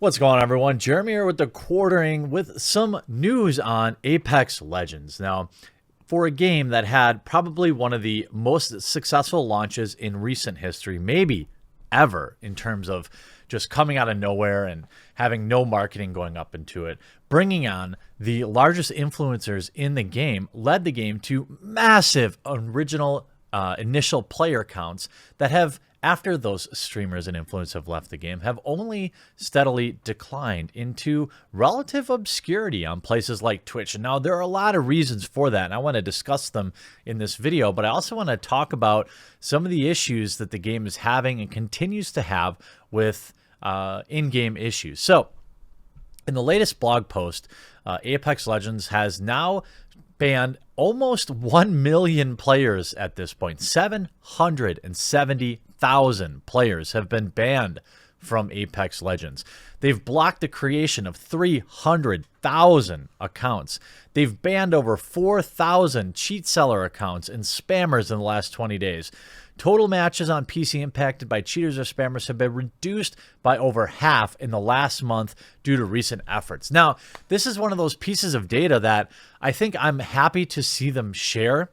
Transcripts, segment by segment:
What's going on, everyone? Jeremy here with the Quartering with some news on Apex Legends. Now, for a game that had probably one of the most successful launches in recent history, maybe ever, in terms of just coming out of nowhere and having no marketing going up into it, bringing on the largest influencers in the game led the game to massive original initial player counts that have, after those streamers and influencers have left the game, have only steadily declined into relative obscurity on places like Twitch. And now there are a lot of reasons for that, and I want to discuss them in this video, but I also want to talk about some of the issues that the game is having and continues to have with in-game issues. So in the latest blog post, Apex Legends has now banned almost 1 million players at this point. 770,000 players have been banned from Apex Legends. They've blocked the creation of 300,000 accounts. They've banned over 4,000 cheat seller accounts and spammers in the last 20 days. Total matches on PC impacted by cheaters or spammers have been reduced by over half in the last month due to recent efforts. Now, this is one of those pieces of data that I think I'm happy to see them share.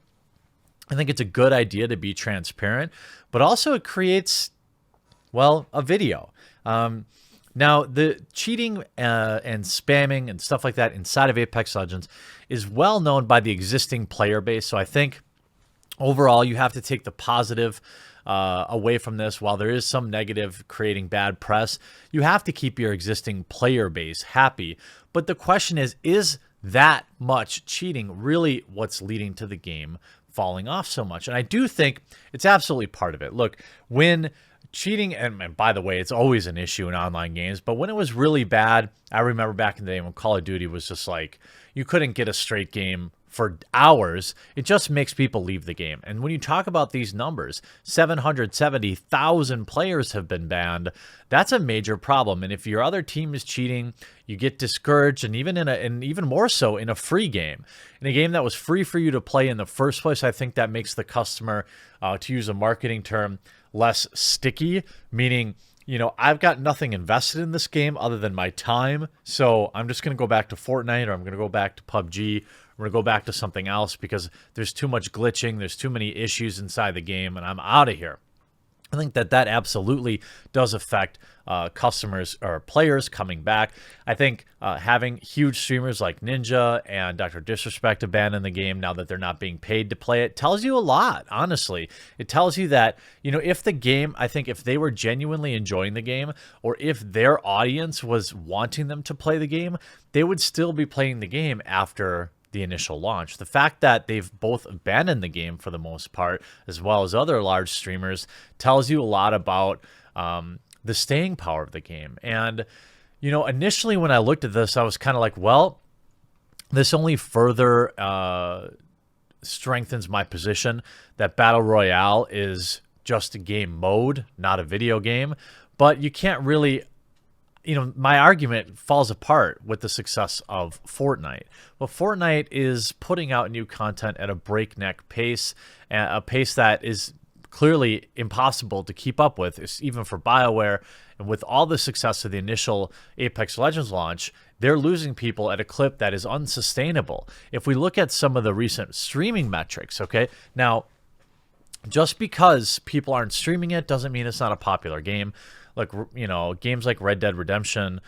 I think it's a good idea to be transparent, but also it creates, well, a video. Now, the cheating and spamming and stuff like that inside of Apex Legends is well known by the existing player base, so I think overall, you have to take the positive away from this. While there is some negative creating bad press, you have to keep your existing player base happy. But the question is that much cheating really what's leading to the game falling off so much? And I do think it's absolutely part of it. Look, when cheating, and by the way, it's always an issue in online games, but when it was really bad, I remember back in the day when Call of Duty was just like, you couldn't get a straight game for hours, it just makes people leave the game. And when you talk about these numbers, 770,000 players have been banned. That's a major problem. And if your other team is cheating, you get discouraged, and even more so in a free game. In a game that was free for you to play in the first place, I think that makes the customer, to use a marketing term, less sticky, meaning, you know, I've got nothing invested in this game other than my time, so I'm just going to go back to Fortnite, or I'm going to go back to PUBG, we're going to go back to something else because there's too much glitching, there's too many issues inside the game, and I'm out of here. I think that absolutely does affect customers or players coming back. I think having huge streamers like Ninja and Dr. Disrespect abandon the game now that they're not being paid to play it tells you a lot, honestly. It tells you that, you know, if the game, I think if they were genuinely enjoying the game, or if their audience was wanting them to play the game, they would still be playing the game after the initial launch. The fact that they've both abandoned the game for the most part, as well as other large streamers, tells you a lot about the staying power of the game. And, you know, initially when I looked at this, I was kind of like, well, this only further strengthens my position that Battle Royale is just a game mode, not a video game. But you can't really, you know, my argument falls apart with the success of Fortnite. Well, Fortnite is putting out new content at a breakneck pace, a pace that is clearly impossible to keep up with, even for BioWare. And with all the success of the initial Apex Legends launch, they're losing people at a clip that is unsustainable. If we look at some of the recent streaming metrics, okay, now, just because people aren't streaming it doesn't mean it's not a popular game. Like, you know, games like Red Dead Redemption,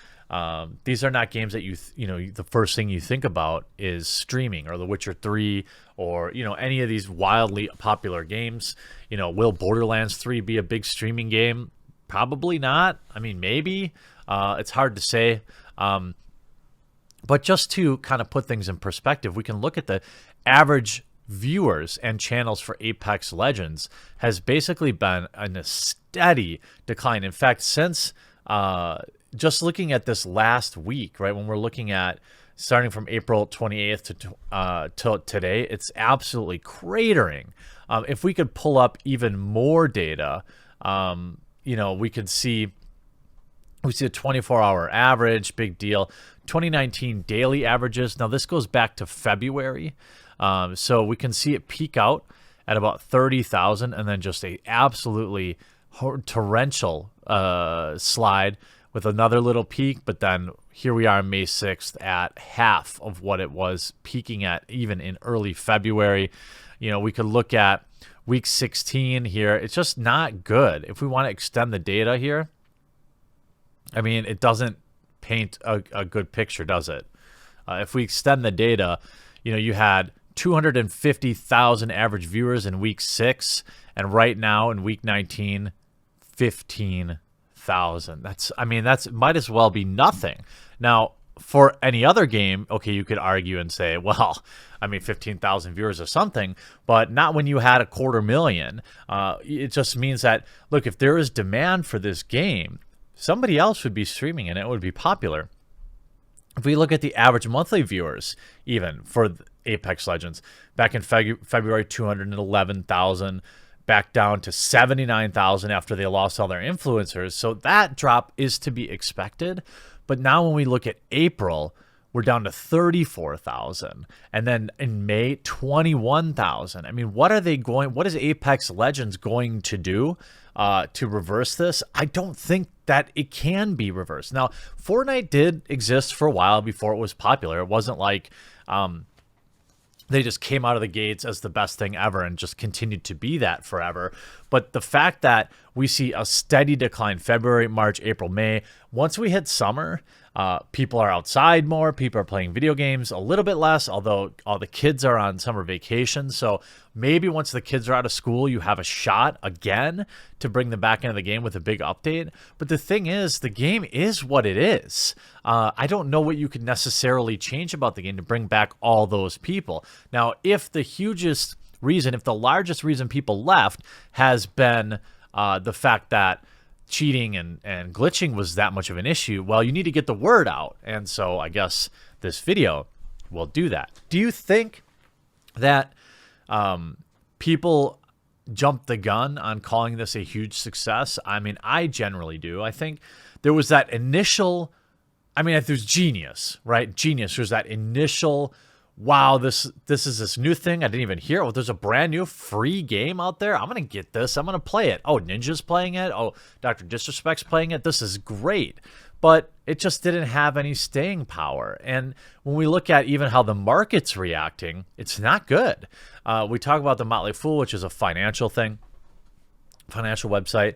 these are not games that you know, the first thing you think about is streaming, or The Witcher 3, or, you know, any of these wildly popular games. You know, will Borderlands 3 be a big streaming game? Probably not. I mean, maybe. It's hard to say. But just to kind of put things in perspective, we can look at the average viewers and channels for Apex Legends has basically been in a steady decline. In fact, since just looking at this last week, right, when we're looking at starting from April 28th to today, it's absolutely cratering. If we could pull up even more data, you know, we see a 24-hour average, big deal. 2019 daily averages. Now, this goes back to February. So we can see it peak out at about 30,000 and then just a absolutely torrential slide with another little peak, but then here we are on May 6th at half of what it was peaking at even in early February. We could look at week 16 here. It's just not good. If we want to extend the data here, I mean, it doesn't paint a good picture, does it? If we extend the data, you had 250,000 average viewers in week 6, and right now in week 19, 15,000. That's might as well be nothing. Now, for any other game, okay, you could argue and say, well, 15,000 viewers or something, but not when you had 250,000. It just means that, look, if there is demand for this game, somebody else would be streaming and it would be popular. If we look at the average monthly viewers, even for Apex Legends, back in February, 211,000, back down to 79,000 after they lost all their influencers. So that drop is to be expected. But now when we look at April, we're down to 34,000. And then in May, 21,000. What is Apex Legends going to do to reverse this? I don't think that it can be reversed. Now, Fortnite did exist for a while before it was popular. It wasn't like they just came out of the gates as the best thing ever and just continued to be that forever. But the fact that we see a steady decline February, March, April, May, once we hit summer, people are outside more, people are playing video games a little bit less, although all the kids are on summer vacation. So maybe once the kids are out of school, you have a shot again to bring them back into the game with a big update. But the thing is, the game is what it is. I don't know what you could necessarily change about the game to bring back all those people. Now, if the largest reason people left has been the fact that cheating and glitching was that much of an issue, well, you need to get the word out. And so I guess this video will do that. Do you think that people jumped the gun on calling this a huge success? I generally do. I think there was that initial, there's Genius, right? Genius, there's that initial, wow, this is this new thing I didn't even hear. Oh, there's a brand new free game out there. I'm going to get this. I'm going to play it. Oh, Ninja's playing it. Oh, Dr. Disrespect's playing it. This is great. But it just didn't have any staying power. And when we look at even how the market's reacting, it's not good. We talk about The Motley Fool, which is a financial thing, financial website.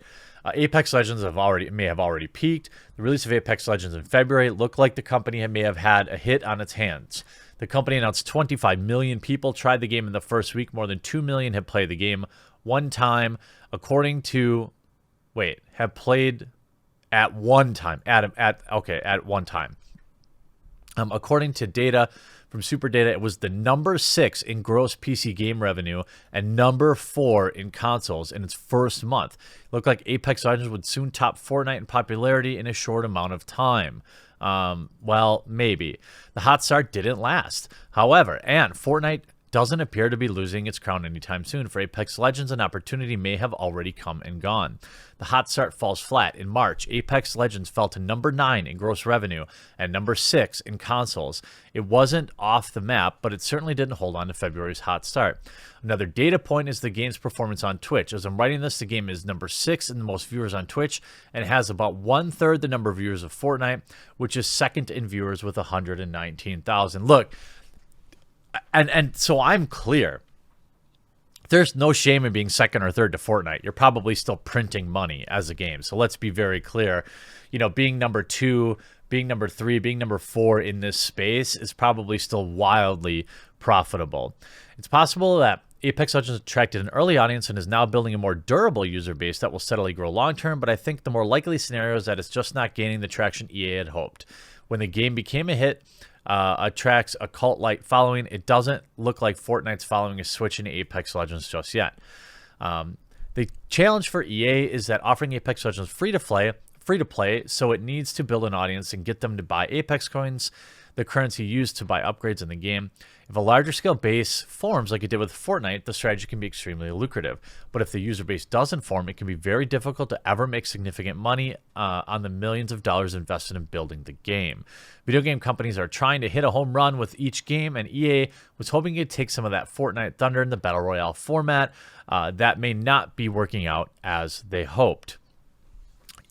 Apex Legends may have already peaked. The release of Apex Legends in February looked like the company may have had a hit on its hands. The company announced 25 million people tried the game in the first week. More than 2 million have played the game one time. Have played at one time. At one time. According to data from SuperData, it was the number 6 in gross PC game revenue and number 4 in consoles in its first month. It looked like Apex Legends would soon top Fortnite in popularity in a short amount of time. Well, maybe. The hot start didn't last. However, and Fortnite doesn't appear to be losing its crown anytime soon. For Apex Legends, an opportunity may have already come and gone. The hot start falls flat. In March, Apex Legends fell to number 9 in gross revenue and number 6 in consoles. It wasn't off the map, but it certainly didn't hold on to February's hot start. Another data point is the game's performance on Twitch. As I'm writing this, the game is number 6 in the most viewers on Twitch and has about 1/3 the number of viewers of Fortnite, which is second in viewers with 119,000. Look, and so I'm clear. There's no shame in being second or third to Fortnite. You're probably still printing money as a game. So let's be very clear. Being number 2, being number 3, being number 4 in this space is probably still wildly profitable. It's possible that Apex Legends attracted an early audience and is now building a more durable user base that will steadily grow long term, but I think the more likely scenario is that it's just not gaining the traction EA had hoped. When the game became a hit, attracts a cult-like following, it doesn't look like Fortnite's following is switching to Apex Legends just yet. The challenge for EA is that offering Apex Legends free to play, so it needs to build an audience and get them to buy Apex coins, the currency used to buy upgrades in the game. If a larger scale base forms like it did with Fortnite, the strategy can be extremely lucrative. But if the user base doesn't form, it can be very difficult to ever make significant money on the millions of dollars invested in building the game. Video game companies are trying to hit a home run with each game, and EA was hoping it'd take some of that Fortnite thunder in the Battle Royale format. That may not be working out as they hoped.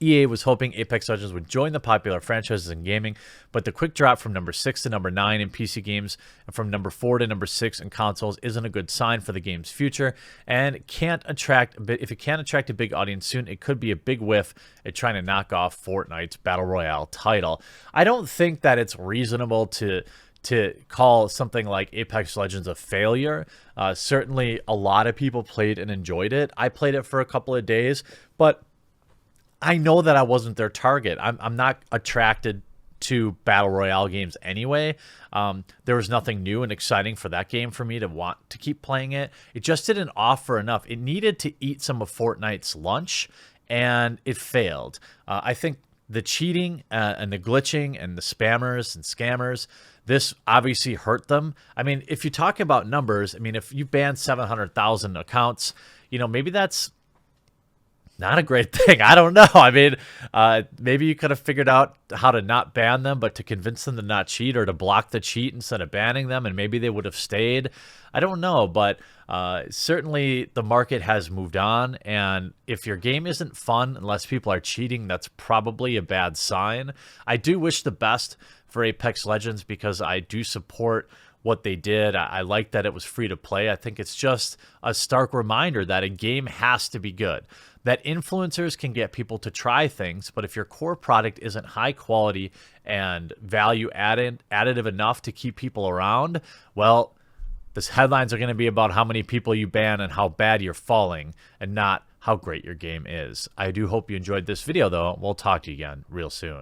EA was hoping Apex Legends would join the popular franchises in gaming, but the quick drop from number 6 to number 9 in PC games and from number 4 to number 6 in consoles isn't a good sign for the game's future, and if it can't attract a big audience soon, it could be a big whiff at trying to knock off Fortnite's Battle Royale title. I don't think that it's reasonable to call something like Apex Legends a failure. Certainly a lot of people played and enjoyed it. I played it for a couple of days, but I know that I wasn't their target. I'm not attracted to Battle Royale games anyway. There was nothing new and exciting for that game for me to want to keep playing it. It just didn't offer enough. It needed to eat some of Fortnite's lunch, and it failed. I think the cheating and the glitching and the spammers and scammers, this obviously hurt them. I mean, if you talk about numbers, I mean, if you ban 700,000 accounts, you know, maybe that's not a great thing. I don't know. I mean, maybe you could have figured out how to not ban them, but to convince them to not cheat or to block the cheat instead of banning them, and maybe they would have stayed. I don't know, but certainly the market has moved on, and if your game isn't fun unless people are cheating, that's probably a bad sign. I do wish the best for Apex Legends because I do support what they did. I like that it was free to play. I think it's just a stark reminder that a game has to be good, that influencers can get people to try things, but if your core product isn't high quality and value additive enough to keep people around, well, this headlines are going to be about how many people you ban and how bad you're falling, and not how great your game is. I do hope you enjoyed this video, though. We'll talk to you again real soon.